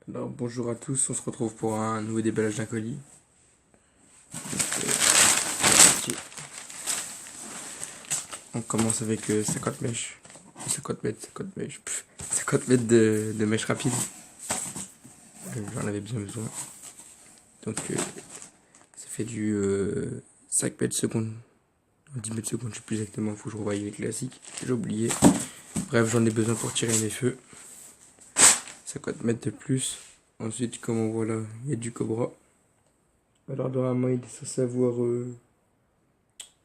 Alors bonjour à tous, on se retrouve pour un nouveau déballage d'un colis. On commence avec 50 mèches. 50 mètres, 50 mèches. 50 mètres de mèches rapides. J'en avais bien besoin. Donc ça fait du 5 mètres secondes. 10 mètres secondes, je sais plus exactement, faut que je revoie les classiques. J'ai oublié. Bref, j'en ai besoin pour tirer mes feux. 50 mètres de plus. Ensuite, comme on voit là, il y a du cobra. Alors normalement il est censé avoir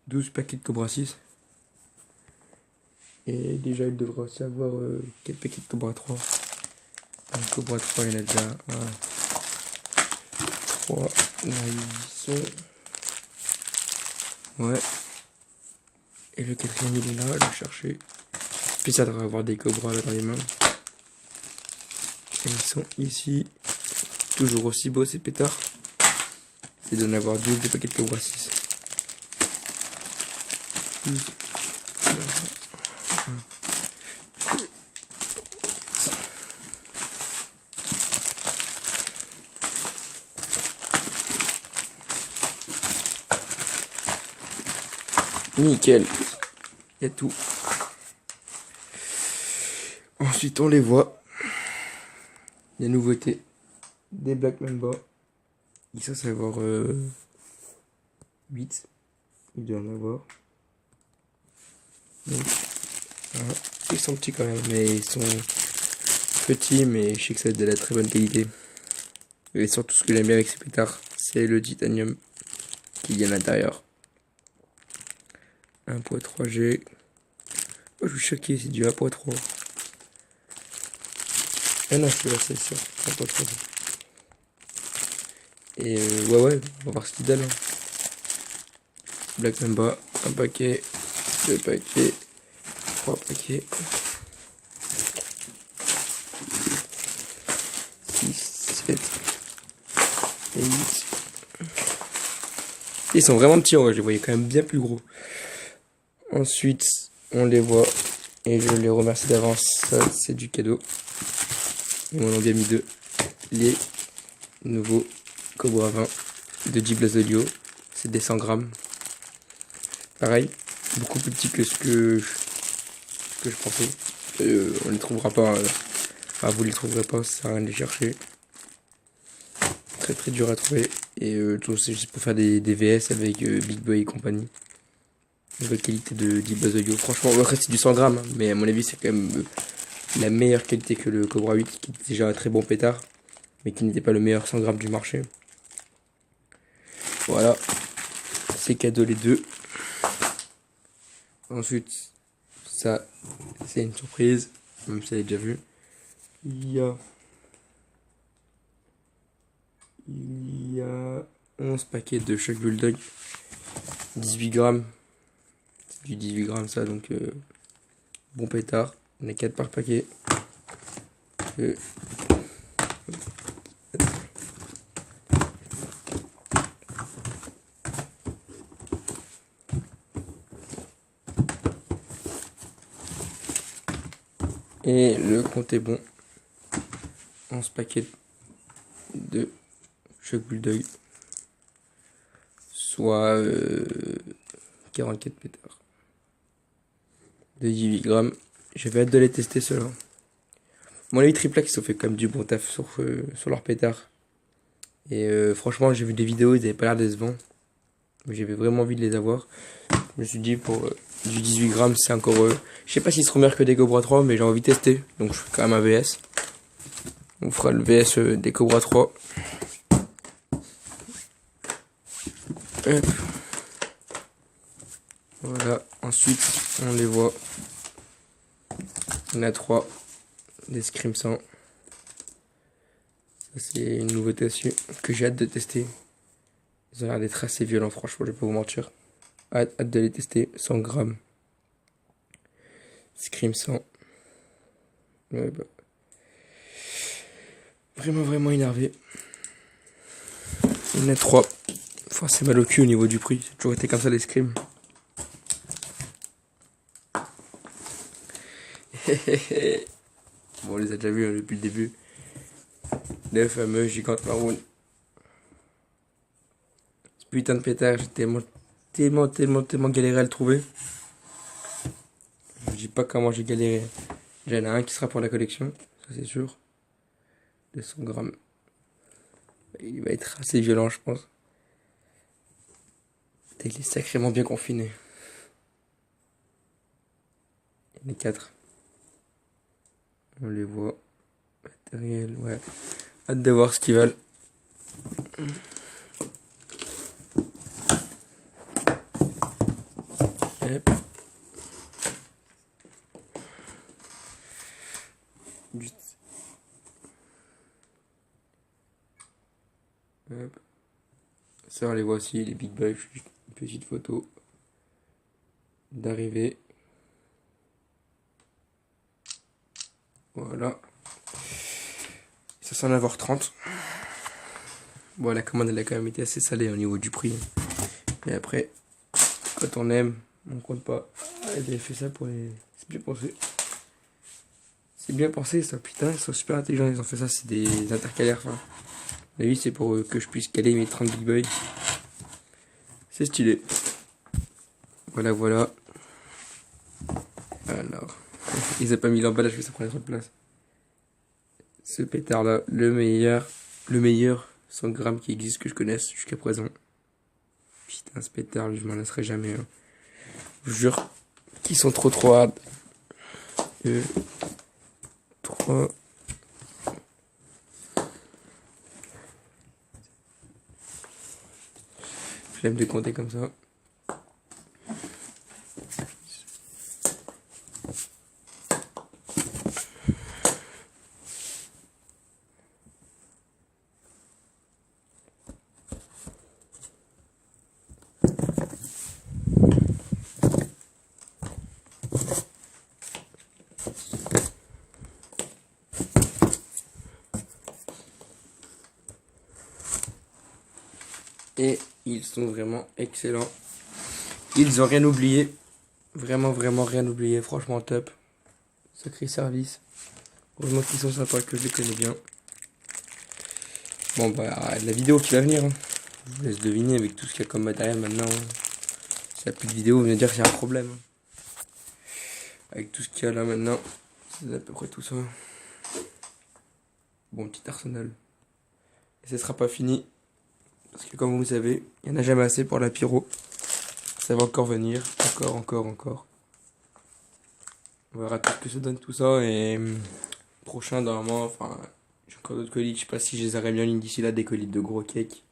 12 paquets de Cobra 6. Et déjà il devrait aussi avoir 4 paquets de Cobra 3. Le Cobra 3 il y en a déjà 1, 3. Là ils sont. Ouais. Et le quatrième il est là, je vais chercher. Puis ça devrait avoir des Cobras là dans les mains. Et ils sont ici. Toujours aussi beaux ces pétards. C'est d'en avoir 12 des paquets de Cobra 6. 12. Nickel. Il y a tout. Ensuite on les voit. Les nouveautés. Des Black Mamba. Ils sont censés avoir 8. Il doit en avoir. Donc, voilà. Ils sont petits quand même, mais ils sont petits, mais je sais que ça va être de la très bonne qualité. Et surtout ce que j'aime bien avec ces pétards, c'est le titanium qu'il y a à l'intérieur. 1.3G. Oh, je suis choqué, c'est du 1.3. Ah non, c'est sûr. 1.3G. Et ouais, on va voir ce qu'il donne. Black Mamba, un paquet, 2 paquets, 3 paquets, 6, 7 et 8. Ils sont vraiment petits en vrai, je les voyais quand même bien plus gros. Ensuite, on les voit et je les remercie d'avance. Ça, c'est du cadeau. Ils m'en ont bien mis 2. Les nouveaux Cobra 20 de Diblas Audio. C'est des 100 grammes. Pareil, beaucoup plus petit que ce que je pensais. On les trouvera pas. Enfin, vous les trouverez pas, ça sert à rien de les chercher. Très très dur à trouver. Et tout c'est juste pour faire des VS avec Big Boy et compagnie. Nouvelle qualité de Diblas Audio. Franchement, après c'est du 100 grammes, hein, mais à mon avis c'est quand même la meilleure qualité que le Cobra 8, qui est déjà un très bon pétard, mais qui n'était pas le meilleur 100 grammes du marché. Voilà, c'est cadeau les deux. Ensuite, ça, c'est une surprise, même si vous avez déjà vu. Il y a 11 paquets de Shock Bulldog, 18 grammes. C'est du 18 grammes ça, donc bon pétard. On a 4 par paquet. Et le compte est bon. 11 paquets de Shock Bulldog. Soit 44 pétards. De 18 grammes. J'avais hâte de les tester ceux-là. Bon, les triplaques, ils ont fait quand même du bon taf sur leur pétard. Et franchement, j'ai vu des vidéos, ils avaient pas l'air décevants. Mais j'avais vraiment envie de les avoir. Je me suis dit, pour du 18 grammes, c'est encore. Je sais pas s'ils seront meilleurs que des Cobra 3, mais j'ai envie de tester. Donc je fais quand même un VS. On fera le VS des Cobra 3. Hop. Voilà. Ensuite, on les voit. On a 3 des Scream 100. Ça, c'est une nouveauté dessus que j'ai hâte de tester. Ils ont l'air d'être assez violents, franchement, je vais pas vous mentir. Hâte de les tester. 100 grammes. Scream 100. Ouais, bah. Vraiment énervé. Il y en a 3. Enfin, c'est mal au cul au niveau du prix. C'est toujours été comme ça les Scream. Bon, on les a déjà vus hein, depuis le début. Le fameux gigante maroon. Ce putain de pétard, j'ai tellement galéré à le trouver. Je dis pas comment j'ai galéré. J'en ai un qui sera pour la collection, ça c'est sûr. 200 grammes. Il va être assez violent, je pense. Il est sacrément bien confiné. Il y en a 4. On les voit. Matériel, ouais. Hâte de voir ce qu'ils valent. Hop. Hop. Ça, on les voit aussi, les Big Boys. Une petite photo d'arrivée. Voilà. Ça s'en avoir 30. Bon, la commande, elle a quand même été assez salée au niveau du prix. Et après, quand on aime, on compte pas. Ah, ils avaient fait ça pour les... C'est bien pensé. C'est bien pensé, ça. Putain, ils sont super intelligents. Ils ont fait ça, c'est des intercalaires. Enfin, la vie, c'est pour que je puisse caler mes 30 Big Boys. C'est stylé. Voilà, voilà. Alors, ils ont pas mis l'emballage, mais ça prenait trop de place. Ce pétard là, le meilleur 100 grammes qui existe que je connaisse jusqu'à présent. Putain, ce pétard, je m'en lasserai jamais. Hein. Je vous jure qu'ils sont trop hard. 2, 3. J'aime de compter comme ça. Et ils sont vraiment excellents. Ils ont rien oublié. Vraiment rien oublié. Franchement top. Sacré service. Heureusement qu'ils sont sympas, que je les connais bien. Bon bah, la vidéo qui va venir. Hein. Je vous laisse deviner avec tout ce qu'il y a comme matériel maintenant. S'il n'y a plus de vidéo, vous venez dire qu'il y a un problème. Avec tout ce qu'il y a là maintenant. C'est à peu près tout ça. Bon petit arsenal. Et ce sera pas fini. Parce que comme vous savez, il n'y en a jamais assez pour la pyro. Ça va encore venir. Encore. On verra tout ce que ça donne tout ça. Et prochain normalement, enfin, j'ai encore d'autres colis. Je sais pas si je les aurai mis en ligne d'ici là, des colis de gros cakes.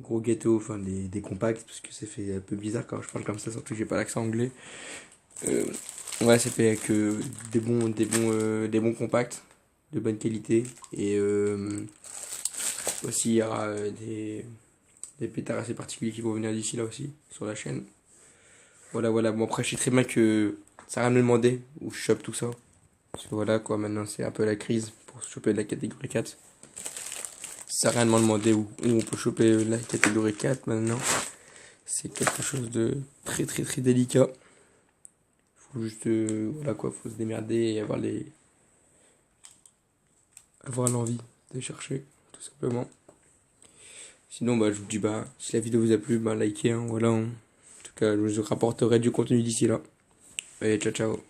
Gros gâteaux, enfin des compacts. Parce que c'est fait un peu bizarre quand je parle comme ça, surtout que j'ai pas l'accent anglais. Ouais, c'est fait avec des bons compacts. De bonne qualité. Et aussi il y aura des pétards assez particuliers qui vont venir d'ici là aussi sur la chaîne. Voilà. Bon après je sais très bien que ça va me demander où je chope tout ça. Parce que voilà quoi, maintenant c'est un peu la crise pour choper de la catégorie 4. Ça rien demandé où on peut choper la catégorie 4 maintenant. C'est quelque chose de très délicat. Faut juste voilà quoi, faut se démerder et avoir l'envie de chercher tout simplement. Sinon bah je vous dis bah si la vidéo vous a plu, bah likez hein, voilà. En tout cas je vous rapporterai du contenu d'ici là. Allez ciao.